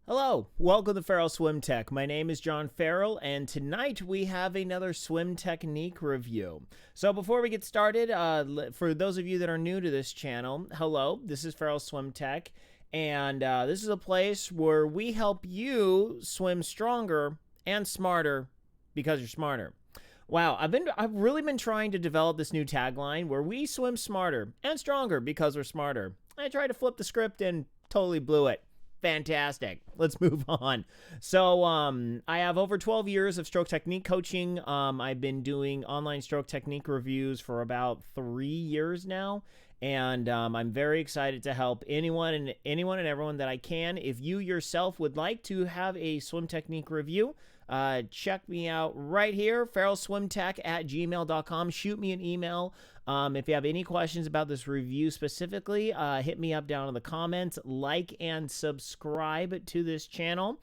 Hello, welcome to Farrell Swim Tech. My name is John Farrell, and tonight we have another swim technique review. So before we get started, for those of you that are new to this channel, hello, this is Farrell Swim Tech, and this is a place where we help you swim stronger and smarter because you're smarter. Wow, I've really been trying to develop this new tagline where we swim smarter and stronger because we're smarter. I tried to flip the script and totally blew it. Fantastic. Let's move on. So I have over 12 years of stroke technique coaching. I've been doing online stroke technique reviews for about 3 years now. And I'm very excited to help anyone and everyone that I can. If you yourself would like to have a swim technique review, check me out right here, farrellswimtech@gmail.com. Shoot me an email. If you have any questions about this review specifically, hit me up down in the comments. Like and subscribe to this channel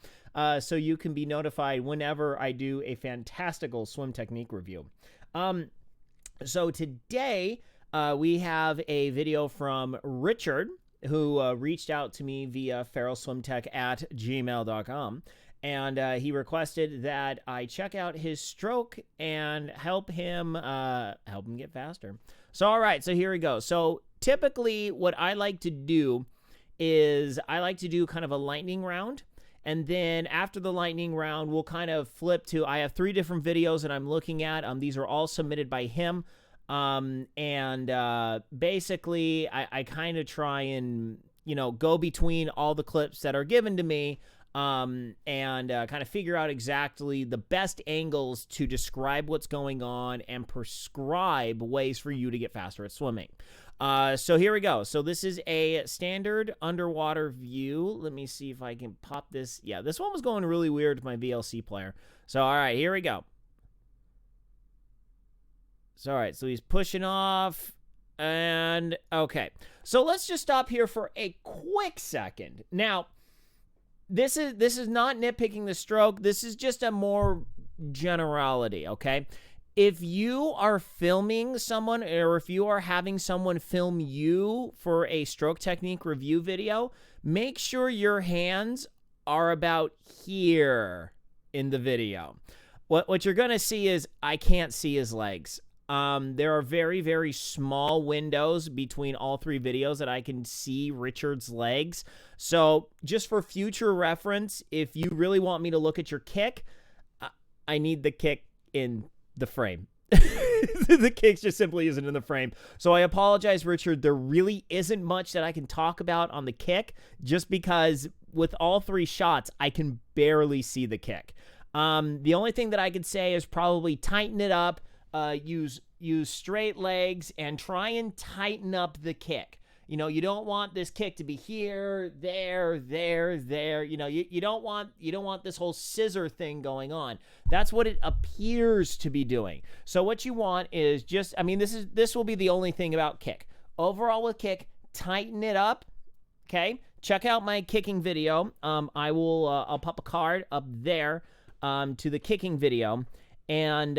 so you can be notified whenever I do a fantastical swim technique review. So today we have a video from Richard, who reached out to me via farrellswimtech@gmail.com. And he requested that I check out his stroke and help him get faster. So, all right, so here we go. So typically what I like to do is I like to do kind of a lightning round. And then after the lightning round, we'll kind of flip to, I have 3 different videos that I'm looking at. These are all submitted by him. Basically, I kind of try and, go between all the clips that are given to me. Kind of figure out exactly the best angles to describe what's going on and prescribe ways for you to get faster at swimming. So here we go. So this is a standard underwater view. Let me see if I can pop this. Yeah, this one was going really weird with my VLC player. So, all right, here we go. So, all right, so he's pushing off. And, okay. So let's just stop here for a quick second. Now, this is not nitpicking the stroke. This is just a more generality, okay? If you are filming someone or if you are having someone film you for a stroke technique review video, make sure your hands are about here in the video. What you're going to see is I can't see his legs. There are very, very small windows between all 3 videos that I can see Richard's legs. So just for future reference, if you really want me to look at your kick, I need the kick in the frame. The kick just simply isn't in the frame. So I apologize, Richard. There really isn't much that I can talk about on the kick just because with all 3 shots, I can barely see the kick. The only thing that I could say is probably tighten it up. Use straight legs and try and tighten up the kick. You don't want this kick to be here, there. You don't want this whole scissor thing going on. That's what it appears to be doing. So what you want is just, this will be the only thing about kick. Overall with kick, tighten it up. Okay. Check out my kicking video. I'll pop a card up there, to the kicking video. And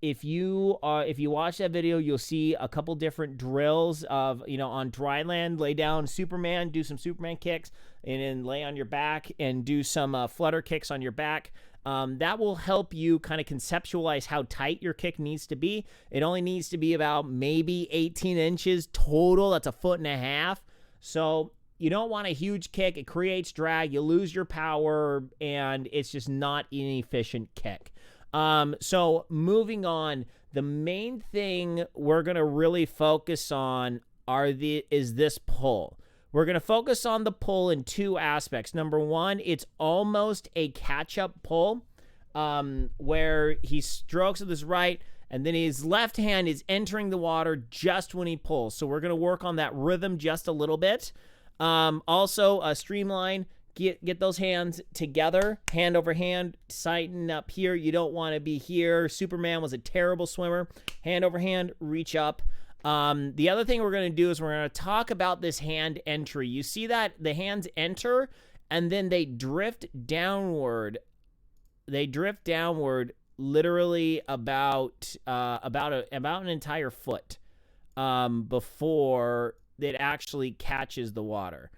if you watch that video, you'll see a couple different drills of, on dry land, lay down Superman, do some Superman kicks, and then lay on your back and do some flutter kicks on your back. That will help you kind of conceptualize how tight your kick needs to be. It only needs to be about maybe 18 inches total. That's 1.5 feet. So you don't want a huge kick. It creates drag. You lose your power, and it's just not an efficient kick. So moving on, the main thing we're going to really focus on is this pull. We're going to focus on the pull in 2 aspects. Number 1, it's almost a catch-up pull, where he strokes with his right, and then his left hand is entering the water just when he pulls. So we're going to work on that rhythm just a little bit. Also, a streamline. Get those hands together, hand over hand, tighten up here. You don't want to be here. Superman was a terrible swimmer. Hand over hand, reach up. The other thing we're going to do is we're going to talk about this hand entry. You see that the hands enter and then they drift downward. They drift downward literally about an entire foot before it actually catches the water.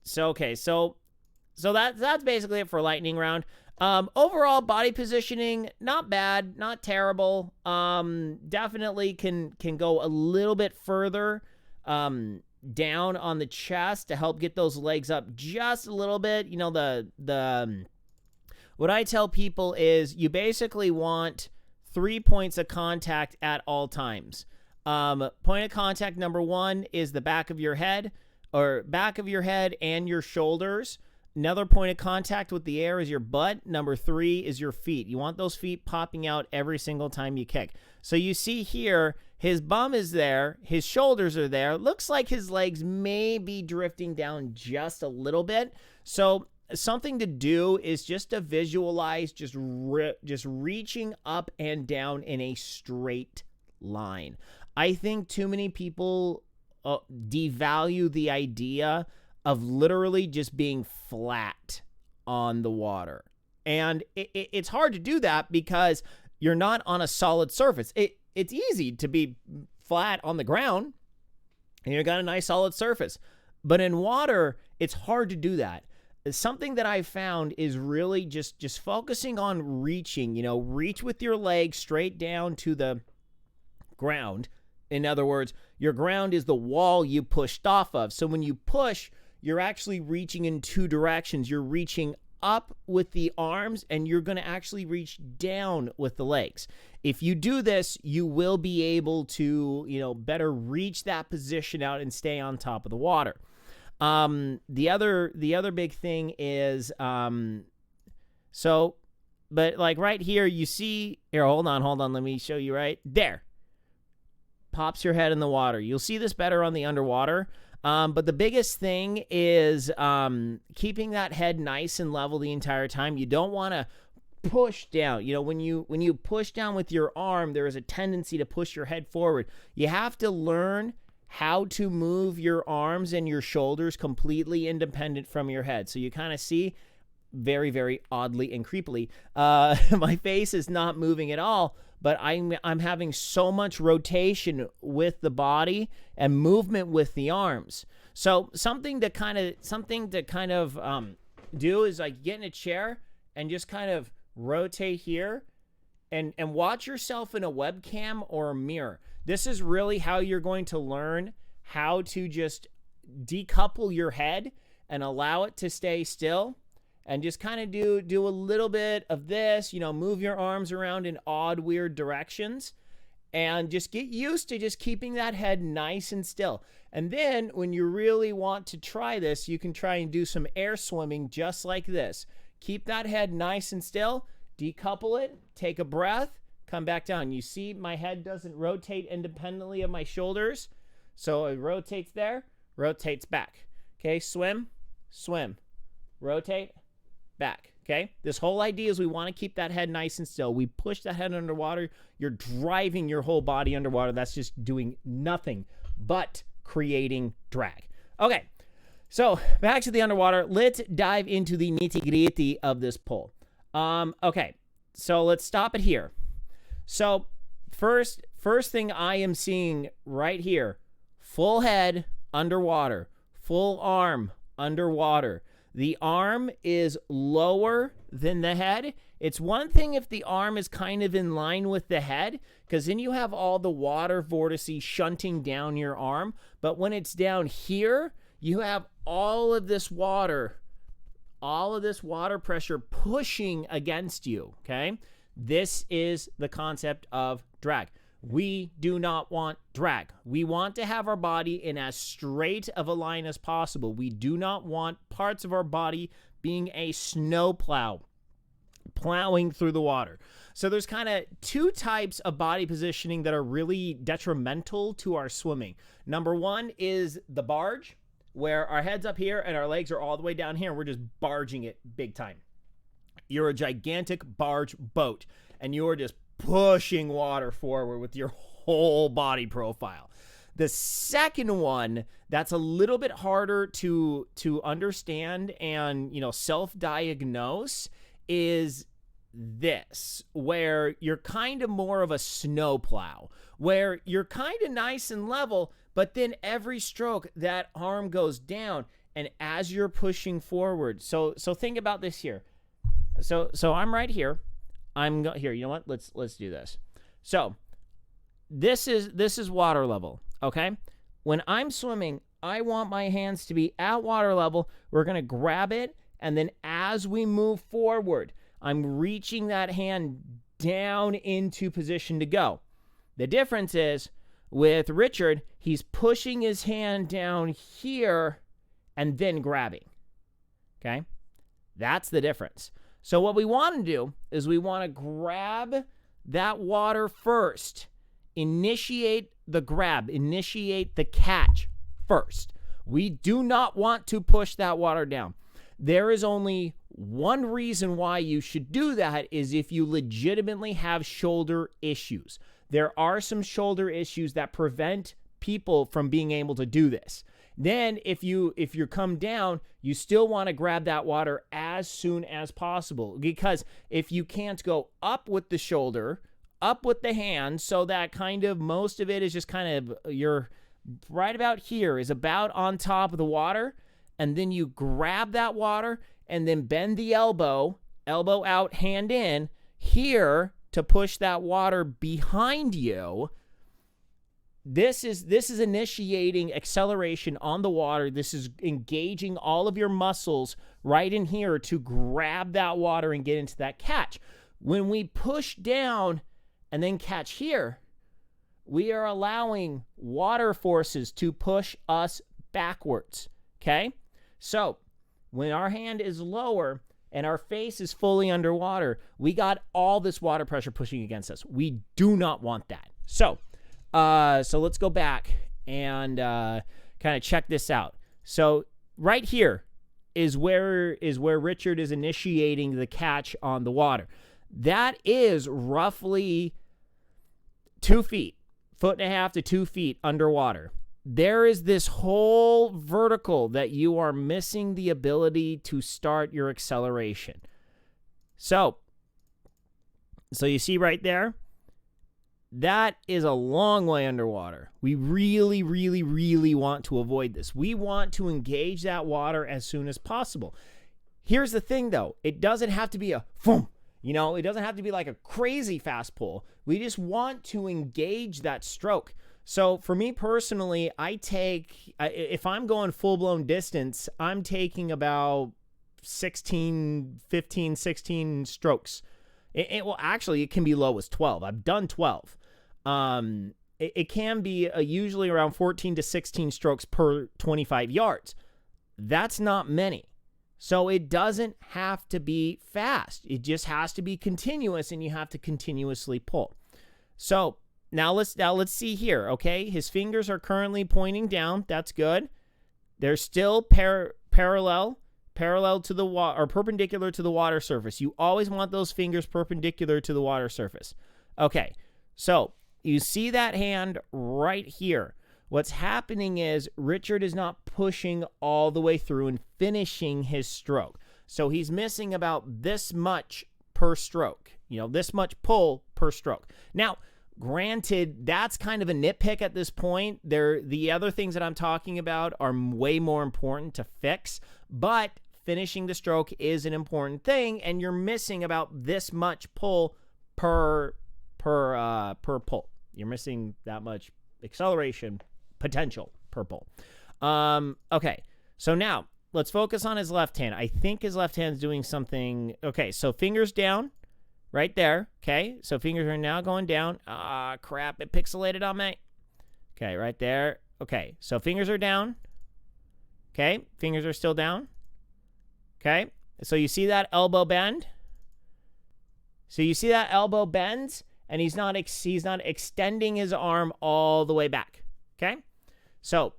So So that's basically it for lightning round. Overall body positioning, not bad, not terrible. Definitely can go a little bit further down on the chest to help get those legs up just a little bit. You know, what I tell people is you basically want 3 points of contact at all times. Point of contact number 1 is the back of your head, or back of your head and your shoulders. Another point of contact with the air is your butt. Number 3 is your feet. You want those feet popping out every single time you kick. So you see here, his bum is there, his shoulders are there. Looks like his legs may be drifting down just a little bit. So something to do is just to visualize just reaching up and down in a straight line. I think too many people devalue the idea of literally just being flat on the water. And it's hard to do that because you're not on a solid surface. It's easy to be flat on the ground and you've got a nice solid surface. But in water, it's hard to do that. Something that I found is really just focusing on reaching, reach with your legs straight down to the ground. In other words, your ground is the wall you pushed off of. So when you push, you're actually reaching in 2 directions. You're reaching up with the arms and you're going to actually reach down with the legs. If you do this, you will be able to, better reach that position out and stay on top of the water. The other big thing is, but like right here, you see, here, hold on. Let me show you right there. Pops your head in the water. You'll see this better on the underwater. But the biggest thing is keeping that head nice and level the entire time. You don't want to push down. When you push down with your arm, there is a tendency to push your head forward. You have to learn how to move your arms and your shoulders completely independent from your head. So you kind of see very, very oddly and creepily, my face is not moving at all, but I'm having so much rotation with the body and movement with the arms. So something to kind of do is like get in a chair and just kind of rotate here and watch yourself in a webcam or a mirror. This is really how you're going to learn how to just decouple your head and allow it to stay still. And just kind of do a little bit of this, move your arms around in odd, weird directions. And just get used to just keeping that head nice and still. And then when you really want to try this, you can try and do some air swimming just like this. Keep that head nice and still, decouple it, take a breath, come back down. You see my head doesn't rotate independently of my shoulders. So it rotates there, rotates back. Okay, swim, rotate, back. Okay, this whole idea is we want to keep that head nice and still. We push that head underwater. You're driving your whole body underwater. That's just doing nothing but creating drag. Okay, so back to the underwater. Let's dive into the nitty-gritty of this pull. Okay, so let's stop it here. So first thing I am seeing right here, full head underwater, full arm underwater. The arm is lower than the head. It's one thing if the arm is kind of in line with the head, because then you have all the water vortices shunting down your arm. But when it's down here, you have all of this water pressure pushing against you, okay? This is the concept of drag. We do not want drag. We want to have our body in as straight of a line as possible. We do not want parts of our body being a snow plow, plowing through the water. So there's kind of 2 types of body positioning that are really detrimental to our swimming. Number 1 is the barge, where our head's up here and our legs are all the way down here and we're just barging it big time. You're a gigantic barge boat and you're just pushing water forward with your whole body profile. The second one that's a little bit harder to understand and, self-diagnose is this, where you're kind of more of a snowplow, where you're kind of nice and level, but then every stroke that arm goes down And as you're pushing forward, so think about this here. So I'm right here. Here. You know what? Let's do this. So this is water level. Okay. When I'm swimming, I want my hands to be at water level. We're gonna grab it, and then as we move forward, I'm reaching that hand down into position to go. The difference is with Richard, he's pushing his hand down here and then grabbing. Okay? That's the difference. So what we want to do is we want to grab that water first. Initiate the grab. Initiate the catch first. We do not want to push that water down. There is only one reason why you should do that is if you legitimately have shoulder issues. There are some shoulder issues that prevent people from being able to do this. Then if you come down, you still want to grab that water as soon as possible, because if you can't go up with the shoulder, up with the hand, so that kind of most of it is just kind of you're right about here is about on top of the water, and then you grab that water and then bend the elbow out, hand in here to push that water behind you. This is initiating acceleration on the water. This is engaging all of your muscles right in here to grab that water and get into that catch. When we push down and then catch here, we are allowing water forces to push us backwards, okay? So when our hand is lower and our face is fully underwater, we got all this water pressure pushing against us. We do not want that. So let's go back and kind of check this out. So right here is where Richard is initiating the catch on the water. That is roughly 2 feet, 1.5 feet to 2 feet underwater. There is this whole vertical that you are missing the ability to start your acceleration. So you see right there, that is a long way underwater. We really, really, really want to avoid this. We want to engage that water as soon as possible. Here's the thing, though. It doesn't have to be a boom. It doesn't have to be like a crazy fast pull. We just want to engage that stroke. So for me personally, if I'm going full-blown distance, I'm taking about 15, 16 strokes. Well, actually, it can be low as 12. I've done 12. It can be usually around 14 to 16 strokes per 25 yards. That's not many. So it doesn't have to be fast. It just has to be continuous, and you have to continuously pull. So now let's see here, okay? His fingers are currently pointing down. That's good. They're still parallel to the water, or perpendicular to the water surface. You always want those fingers perpendicular to the water surface. Okay, so you see that hand right here. What's happening is Richard is not pushing all the way through and finishing his stroke. So he's missing about this much per stroke, this much pull per stroke. Now, granted, that's kind of a nitpick at this point. The other things that I'm talking about are way more important to fix, but finishing the stroke is an important thing, and you're missing about this much pull per pull. You're missing that much acceleration potential per pull. Okay, so now let's focus on his left hand. I think his left hand's doing something. Okay, so fingers down right there. Okay, so fingers are now going down. Ah, crap, it pixelated on me. Okay, right there. Okay, so fingers are down. Okay, fingers are still down. Okay, so you see that elbow bend? So you see that elbow bends, and he's not extending his arm all the way back. Okay, so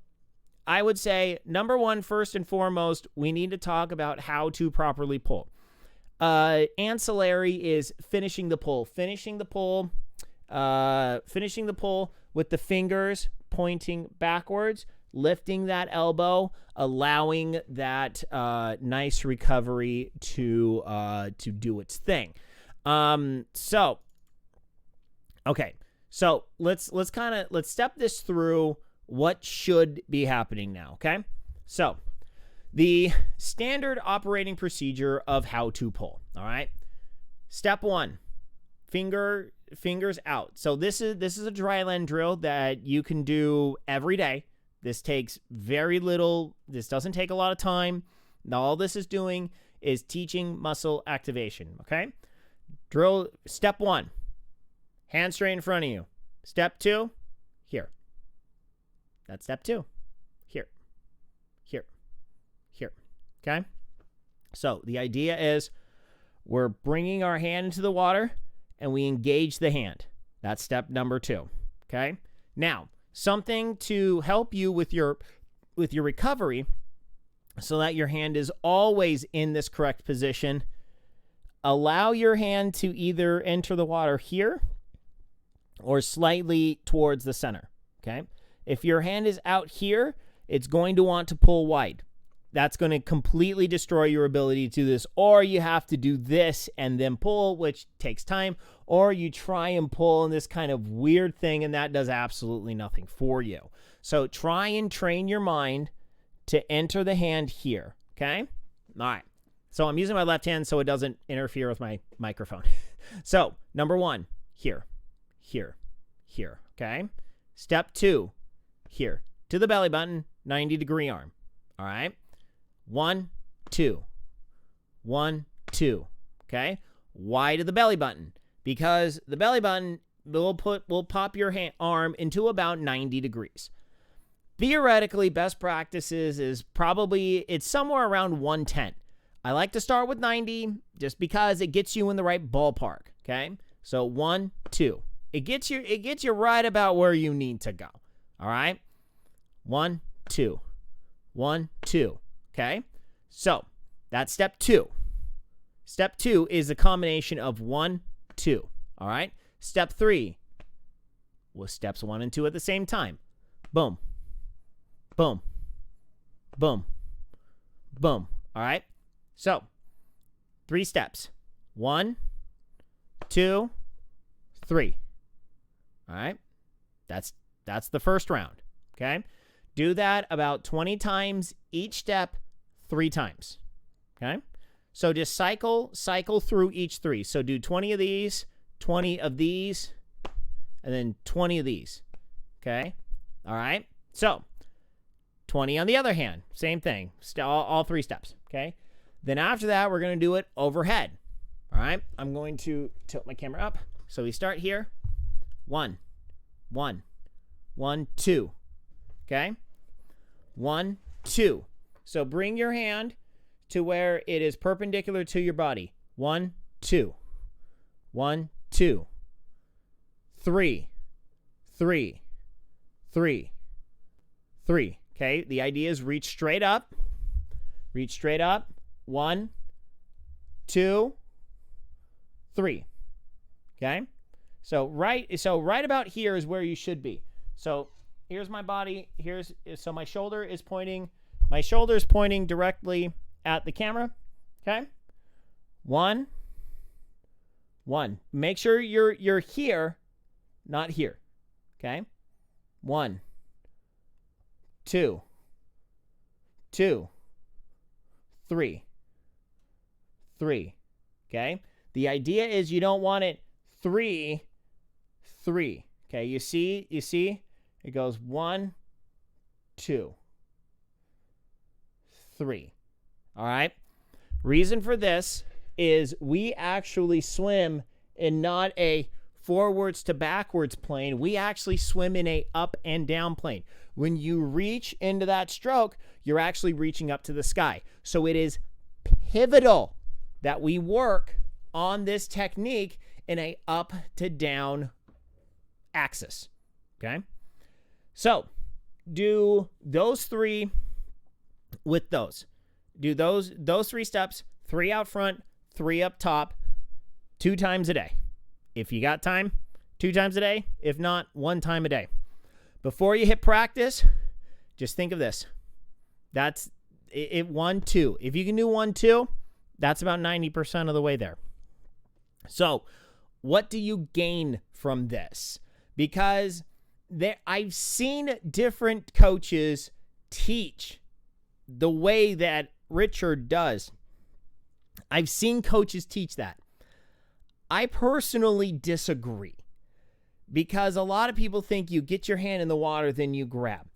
I would say, number one, first and foremost, we need to talk about how to properly pull. Ancillary is finishing the pull. Finishing the pull with the fingers pointing backwards, lifting that elbow, allowing that nice recovery to do its thing. Okay, so let's step this through what should be happening now, okay? So the standard operating procedure of how to pull. All right. Step 1, fingers out. So this is a dry land drill that you can do every day. This takes very little. This doesn't take a lot of time. All this is doing is teaching muscle activation. Okay. Drill. Step 1, hand straight in front of you. Step 2, here. That's step 2. Here. Okay. So the idea is we're bringing our hand into the water and we engage the hand. That's step number 2. Okay. Now, something to help you with your recovery so that your hand is always in this correct position. Allow your hand to either enter the water here or slightly towards the center. Okay. If your hand is out here, it's going to want to pull wide. That's going to completely destroy your ability to do this. Or you have to do this and then pull, which takes time. Or you try and pull in this kind of weird thing, and that does absolutely nothing for you. So try and train your mind to enter the hand here. Okay? All right. So I'm using my left hand so it doesn't interfere with my microphone. So number 1, here. Okay? Step 2, here. To the belly button, 90-degree arm. All right? 1, 2. 1, 2. Okay? Why to the belly button? Because the belly button will pop your arm into about 90 degrees. Theoretically, best practices is probably, it's somewhere around 110. I like to start with 90 just because it gets you in the right ballpark. Okay? So 1, 2. It gets you right about where you need to go. All right? 1, 2. 1, 2. Okay? So that's step 2. Step 2 is a combination of 1, 2. All right? Step 3 was steps 1 and 2 at the same time. Boom. Boom. Boom. Boom. All right? So 3 steps. 1, 2, 3. All right? That's the first round. Okay? Do that about 20 times each step, 3 times. Okay? So just cycle through each 3. So do 20 of these, 20 of these, and then 20 of these. Okay? All right? So 20 on the other hand. Same thing. All 3 steps. Okay? Then after that, we're going to do it overhead. All right? I'm going to tilt my camera up. So we start here. 1, 1, 1, 2. Okay? 1, 2. So bring your hand to where it is perpendicular to your body. 1, 2. 1, 2. 3. 3. 3. 3. Okay? The idea is reach straight up. Reach straight up. 1, 2, 3. Okay? So right about here is where you should be. So here's my body. So my shoulder is pointing. My shoulder is pointing directly at the camera. Okay. 1, 1. Make sure you're here, not here. Okay. 1, 2, 2, 3, 3. Okay. The idea is you don't want it 3, 3. Okay. You see, it goes 1, 2, 3. All right. Reason for this is we actually swim in not a forwards to backwards plane. We actually swim in a up and down plane. When you reach into that stroke, you're actually reaching up to the sky. So it is pivotal that we work on this technique in a up to down axis. Okay. So do those 3 with those. Do those 3 steps, 3 out front, 3 up top, 2 times a day. If you got time, 2 times a day. If not, 1 time a day. Before you hit practice, just think of this. That's it 1, 2. If you can do 1, 2, that's about 90% of the way there. So what do you gain from this? Because I've seen different coaches teach the way that Richard does. I've seen coaches teach that. I personally disagree, because a lot of people think you get your hand in the water, then you grab.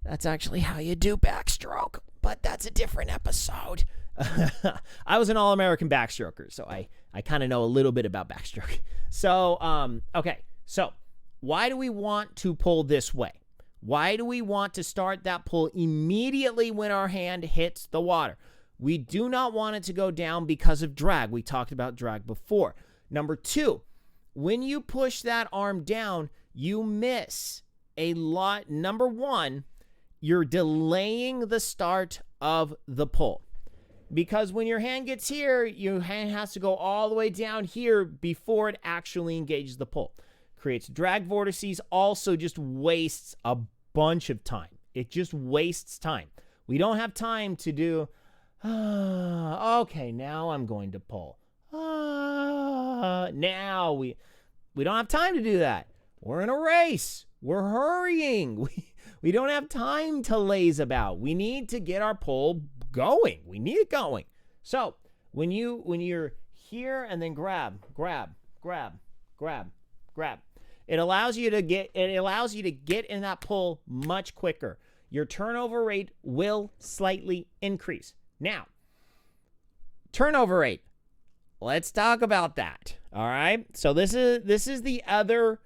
That's actually how you do backstroke, but that's a different episode. I was an All-American backstroker, so I kind of know a little bit about backstroke. So, okay. So, why do we want to pull this way? Why do we want to start that pull immediately when our hand hits the water? We do not want it to go down because of drag. We talked about drag before. Number 2, when you push that arm down, you miss a lot. Number 1, you're delaying the start of the pull. Because when your hand gets here, your hand has to go all the way down here before it actually engages the pull. Creates drag vortices, also just wastes a bunch of time. It just wastes time. We don't have time to do, okay, now I'm going to pull. Now we don't have time to do that. We're in a race. We're hurrying. We don't have time to laze about. We need to get our pull going. We need it going. So when you're here and then grab, it allows you to get in that pull much quicker. Your turnover rate will slightly increase. Now, turnover rate. Let's talk about that. All right. So this is the other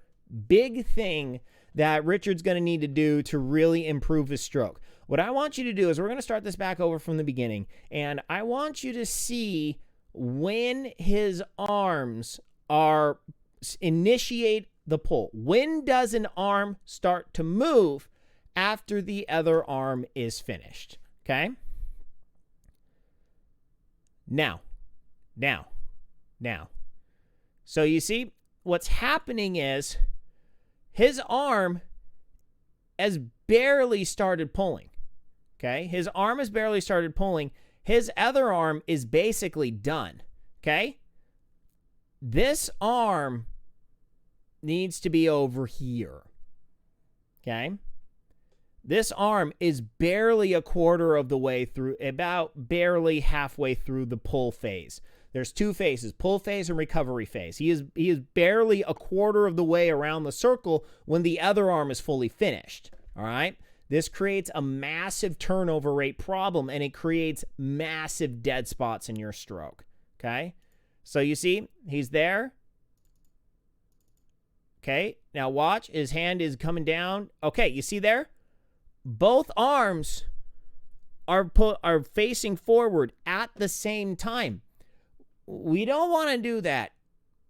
big thing that Richard's going to need to do to really improve his stroke. What I want you to do is we're going to start this back over from the beginning, and I want you to see when his arms are initiate the pull. When does an arm start to move after the other arm is finished? Okay? Now. So you see, what's happening is his arm has barely started pulling. Okay? His arm has barely started pulling. His other arm is basically done. Okay? This arm needs to be over here. Okay? This arm is barely a quarter of the way through, about barely halfway through the pull phase. There's 2 phases, pull phase and recovery phase. He is barely a quarter of the way around the circle when the other arm is fully finished. All right? This creates a massive turnover rate problem, and it creates massive dead spots in your stroke. Okay? So you see, he's there. Okay, now watch. His hand is coming down. Okay, you see there? Both arms are facing forward at the same time. We don't want to do that.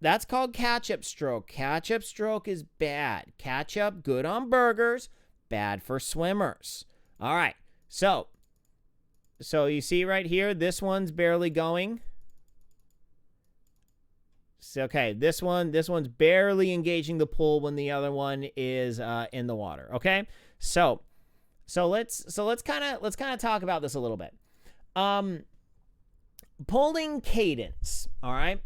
That's called catch-up stroke. Catch-up stroke is bad. Catch-up, good on burgers, bad for swimmers. All right, so you see right here, this one's barely going. Okay, this one's barely engaging the pull when the other one is in the water. Okay, so let's kind of talk about this a little bit. Pulling cadence. All right,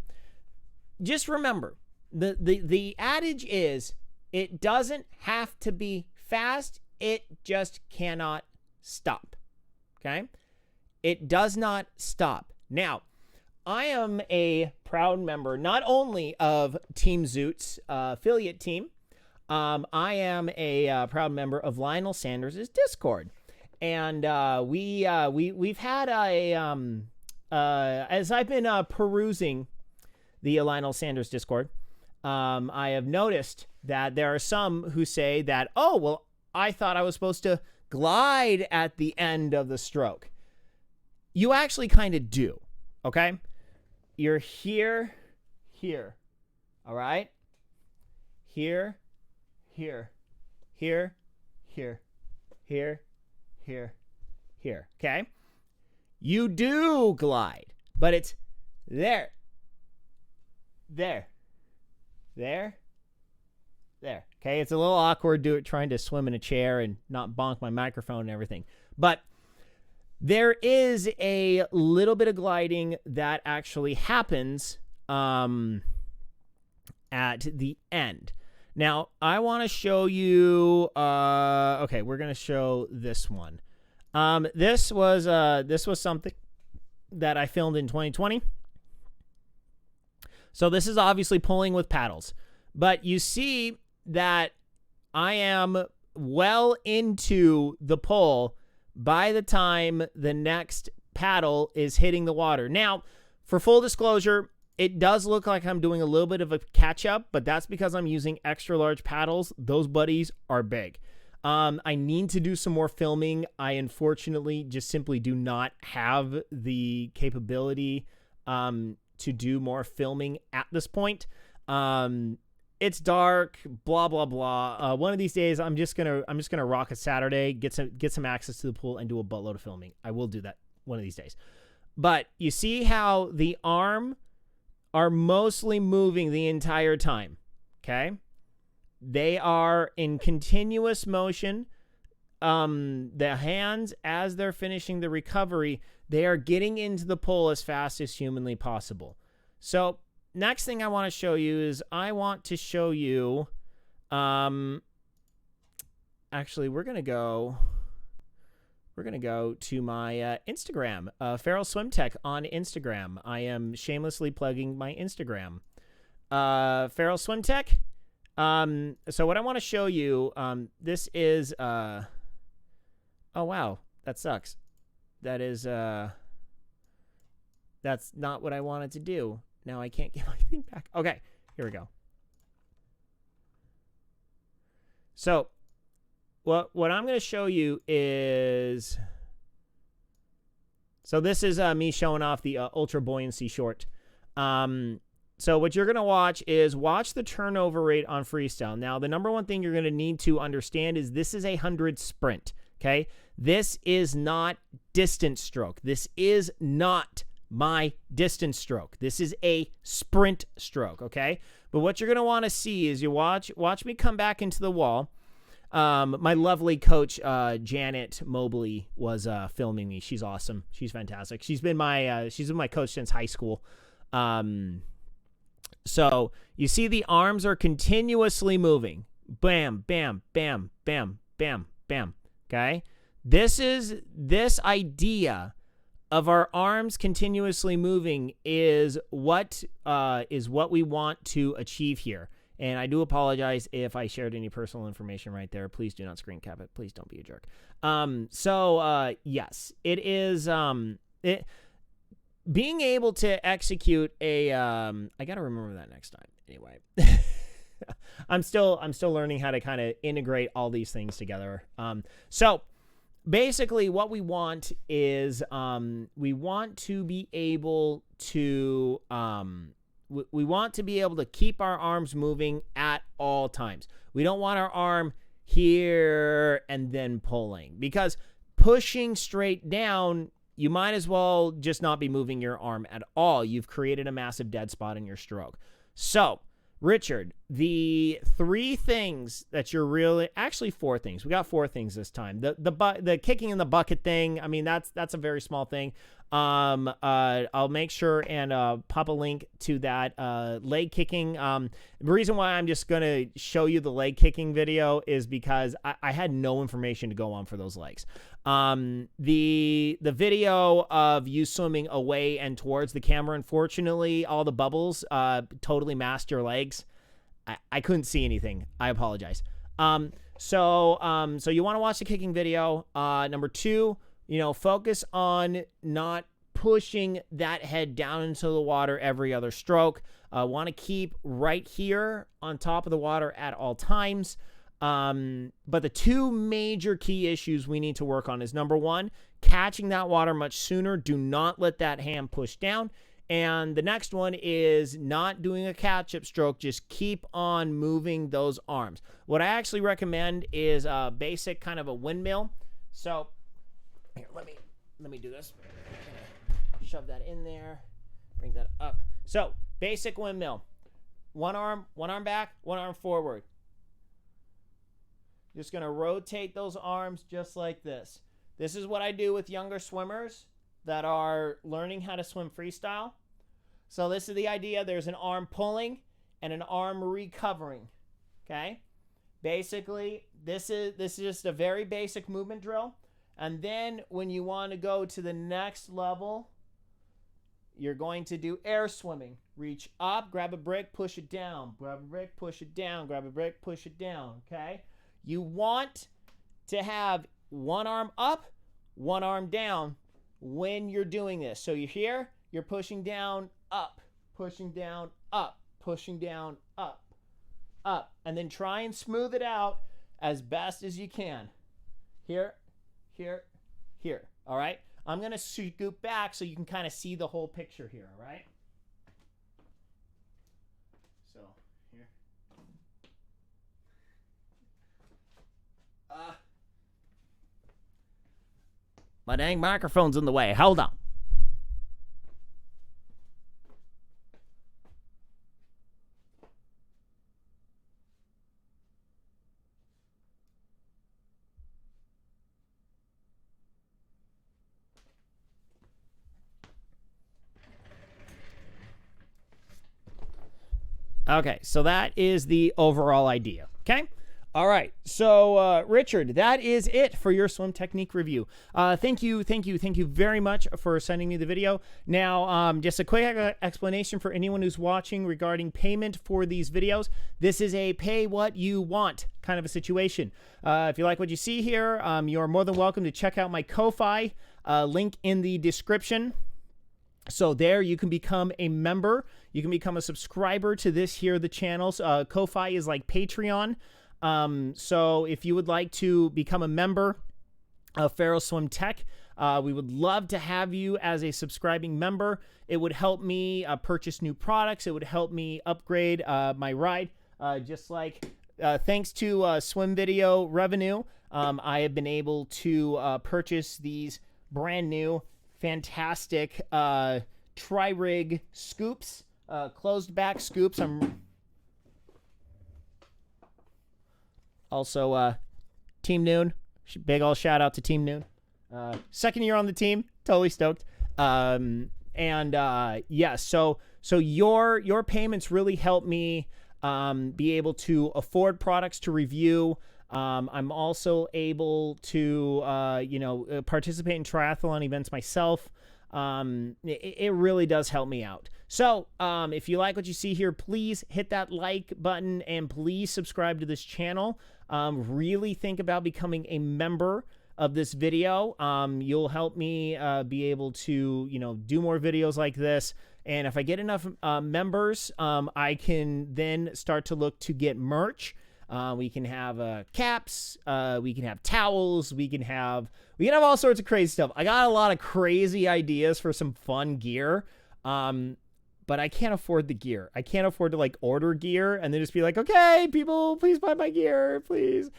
just remember the adage is it doesn't have to be fast. It just cannot stop. Okay, it does not stop. Now, I am a proud member not only of Team Zoot's affiliate team, I am a proud member of Lionel Sanders' Discord. And we've had as I've been perusing the Lionel Sanders Discord, I have noticed that there are some who say that, oh, well, I thought I was supposed to glide at the end of the stroke. You actually kind of do, okay? You're here, all right? Here, okay? You do glide, but it's there. Okay, it's a little awkward trying to swim in a chair and not bonk my microphone and everything. But there is a little bit of gliding that actually happens at the end. Now, I want to show you, okay, we're going to show this one. This was something that I filmed in 2020. So this is obviously pulling with paddles, but you see that I am well into the pull by the time the next paddle is hitting the water. Now, for full disclosure, it does look like I'm doing a little bit of a catch up, but that's because I'm using extra large paddles. Those buddies are big. I need to do some more filming. I unfortunately just simply do not have the capability to do more filming at this point. It's dark, blah blah blah. One of these days, I'm just gonna rock a Saturday, get some access to the pool, and do a buttload of filming. I will do that one of these days. But you see how the arm are mostly moving the entire time. Okay, they are in continuous motion. The hands, as they're finishing the recovery, they are getting into the pool as fast as humanly possible. So next thing I want to show you is I want to show you, actually we're going to go to my Instagram, Feral Swim Tech on Instagram. I am shamelessly plugging my Instagram, Feral Swim Tech. So what I want to show you, this is, oh wow, that sucks. That is, that's not what I wanted to do. Now I can't get my thing back. Okay, here we go. So what I'm going to show you is, so this is me showing off the ultra buoyancy short. So what you're going to watch the turnover rate on Freestyle. Now, the number one thing you're going to need to understand is this is a 100 sprint, okay? This is not distance stroke. This is not my distance stroke. This is a sprint stroke, okay? But what you're going to want to see is you watch me come back into the wall. My lovely coach, Janet Mobley, was filming me. She's awesome. She's fantastic. She's been my coach since high school. So you see the arms are continuously moving. Bam, bam, bam, bam, bam, bam. Okay? This idea of our arms continuously moving is what we want to achieve here. And I do apologize if I shared any personal information right there. Please do not screen cap it. Please don't be a jerk. Yes, it is being able to execute a I got to remember that next time. Anyway. I'm still learning how to kind of integrate all these things together. So basically what we want is we want to be able to keep our arms moving at all times. We don't want our arm here and then pulling, because pushing straight down, you might as well just not be moving your arm at all. You've created a massive dead spot in your stroke. So Richard, the three things that you're really, actually four things. We got four things this time. The kicking in the bucket thing, I mean, that's a very small thing. I'll make sure and pop a link to that leg kicking. The reason why I'm just going to show you the leg kicking video is because I had no information to go on for those legs. The video of you swimming away and towards the camera, unfortunately, all the bubbles totally masked your legs. I couldn't see anything. I apologize. So you want to watch the kicking video. Number two, focus on not pushing that head down into the water every other stroke. Want to keep right here on top of the water at all times. But the two major key issues we need to work on is, number one, catching that water much sooner. Do not let that hand push down. And the next one is not doing a catch-up stroke. Just keep on moving those arms. What I actually recommend is a basic kind of a windmill. So here, let me do this. Shove that in there. Bring that up. So basic windmill. One arm back, one arm forward. Just going to rotate those arms just like this. This is what I do with younger swimmers that are learning how to swim freestyle. So this is the idea. There's an arm pulling and an arm recovering. Okay? Basically, this is just a very basic movement drill. And then when you want to go to the next level, you're going to do air swimming. Reach up, grab a brick, push it down. Grab a brick, push it down. Grab a brick, push it down, okay? You want to have one arm up, one arm down when you're doing this. So you're here, you're pushing down, up, pushing down, up, pushing down, up, up. And then try and smooth it out as best as you can. Here, here, here, all right? I'm going to scoop back so you can kind of see the whole picture here, all right? So, here. My dang microphone's in the way. Hold on. Okay, so that is the overall idea, okay? All right, so Richard, that is it for your swim technique review. Thank you very much for sending me the video. Now, just a quick explanation for anyone who's watching regarding payment for these videos. This is a pay what you want kind of a situation. If you like what you see here, you're more than welcome to check out my Ko-Fi, link in the description. So there you can become a member. You can become a subscriber to this here, the channels. Ko-Fi is like Patreon. So if you would like to become a member of Feral Swim Tech, we would love to have you as a subscribing member. It would help me purchase new products. It would help me upgrade my ride. Just like thanks to swim video revenue, I have been able to purchase these brand new fantastic tri-rig scoops, closed back scoops. I'm also Team Noon, big ol' shout out to Team Noon. Second year on the team, totally stoked. Yeah, so your payments really help me be able to afford products to review. I'm also able to participate in triathlon events myself. It really does help me out. So if you like what you see here, please hit that like button and please subscribe to this channel. Really think about becoming a member of this video. You'll help me be able to do more videos like this. And if I get enough members, I can then start to look to get merch. We can have caps, we can have towels, we can have all sorts of crazy stuff. I got a lot of crazy ideas for some fun gear, but I can't afford the gear. I can't afford to order gear and then just be like, okay, people, please buy my gear, please.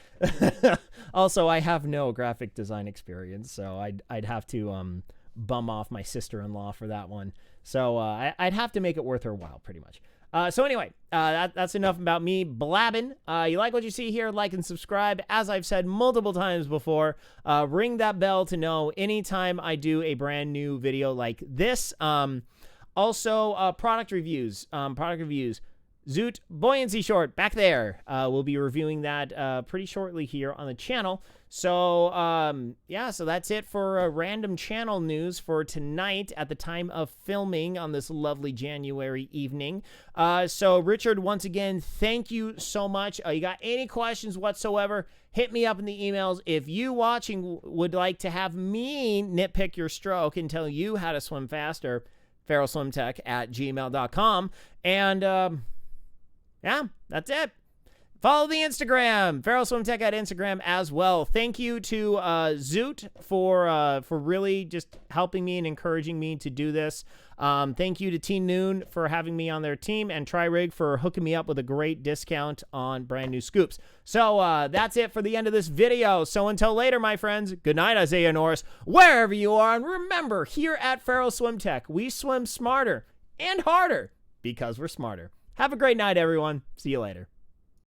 Also, I have no graphic design experience, so I'd have to bum off my sister-in-law for that one. So I'd have to make it worth her while, pretty much. So anyway, that's enough about me blabbing. You like what you see here, like and subscribe. As I've said multiple times before, ring that bell to know anytime I do a brand new video like this. Also, product reviews. Zoot Buoyancy Short back there. We'll be reviewing that pretty shortly here on the channel. So, yeah, so that's it for random channel news for tonight at the time of filming on this lovely January evening. So, Richard, once again, thank you so much. You got any questions whatsoever, hit me up in the emails. If you watching would like to have me nitpick your stroke and tell you how to swim faster, feralswimtech@gmail.com. And, yeah, that's it. Follow the Instagram, Feral Swim Tech at Instagram as well. Thank you to Zoot for really just helping me and encouraging me to do this. Thank you to Team Noon for having me on their team, and Tri-Rig for hooking me up with a great discount on brand new scoops. So that's it for the end of this video. So until later, my friends, good night, Isaiah Norris, wherever you are. And remember, here at Feral Swim Tech, we swim smarter and harder because we're smarter. Have a great night, everyone. See you later.